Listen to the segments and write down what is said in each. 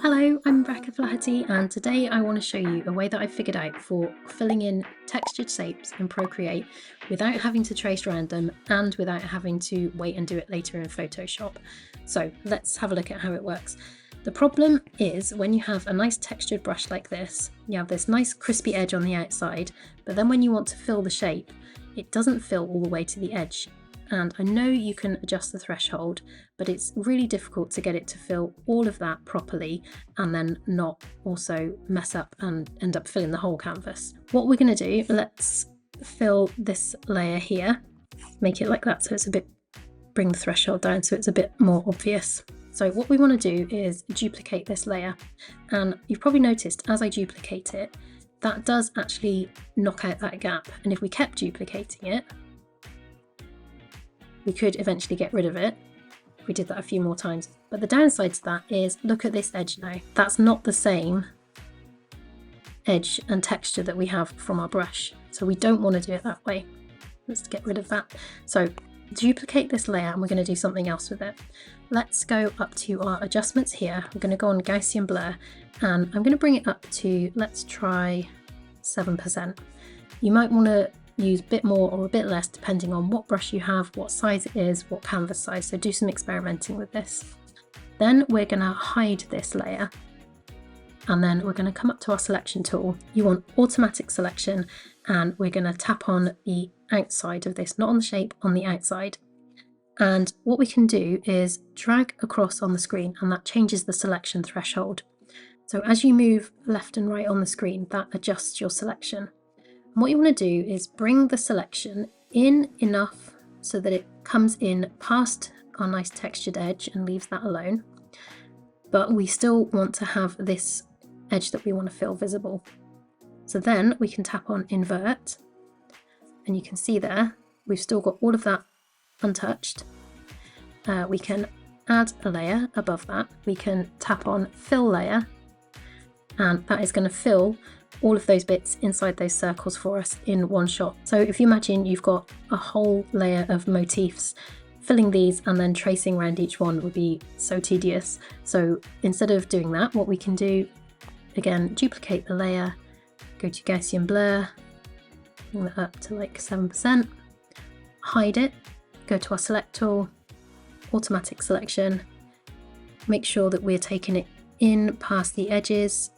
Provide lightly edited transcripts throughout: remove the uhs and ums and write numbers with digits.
Hello, I'm Rebecca Flaherty, and today I want to show you a way that I figured out for filling in textured shapes in Procreate without having to trace random and without having to wait and do it later in Photoshop. So let's have a look at how it works. The problem is when you have a nice textured brush like this, you have this nice crispy edge on the outside, but then when you want to fill the shape, it doesn't fill all the way to the edge. And I know you can adjust the threshold, but it's really difficult to get it to fill all of that properly and then not also mess up and end up filling the whole canvas. What we're going to do, let's fill this layer here, make it like that so it's a bit, bring the threshold down so it's a bit more obvious. So what we want to do is duplicate this layer, and you've probably noticed as I duplicate it, that does actually knock out that gap, and if we kept duplicating it, we could eventually get rid of it if we did that a few more times. But the downside to that is, look at this edge now. That's not the same edge and texture that we have from our brush. So we don't want to do it that way. Let's get rid of that. So duplicate this layer and we're going to do something else with it. Let's go up to our adjustments here. We're going to go on Gaussian blur and I'm going to bring it up to, let's try 7%. You might want to use a bit more or a bit less depending on what brush you have, what size it is, what canvas size, so do some experimenting with this. Then we're going to hide this layer and then we're going to come up to our selection tool. You want automatic selection and we're going to tap on the outside of this, not on the shape, on the outside. And what we can do is drag across on the screen and that changes the selection threshold. So as you move left and right on the screen, that adjusts your selection. And what you want to do is bring the selection in enough so that it comes in past our nice textured edge and leaves that alone. But we still want to have this edge that we want to fill visible. So then we can tap on invert and you can see there we've still got all of that untouched. We can add a layer above that. We can tap on fill layer and that is going to fill all of those bits inside those circles for us in one shot. So if you imagine you've got a whole layer of motifs, filling these and then tracing around each one would be so tedious. So instead of doing that, what we can do, again, duplicate the layer, go to Gaussian blur, bring that up to like 7%, hide it, go to our select tool, automatic selection, make sure that we're taking it in past the edges,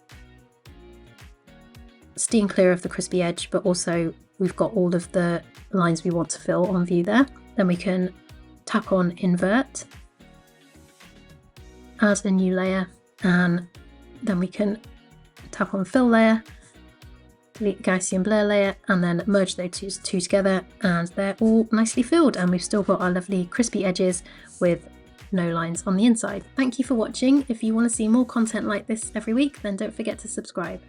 steering clear of the crispy edge, but also we've got all of the lines we want to fill on view there. Then we can tap on invert, add a new layer, and then we can tap on fill layer, delete the Gaussian blur layer, and then merge those two together, and they're all nicely filled, and we've still got our lovely crispy edges with no lines on the inside. Thank you for watching. If you want to see more content like this every week, then don't forget to subscribe.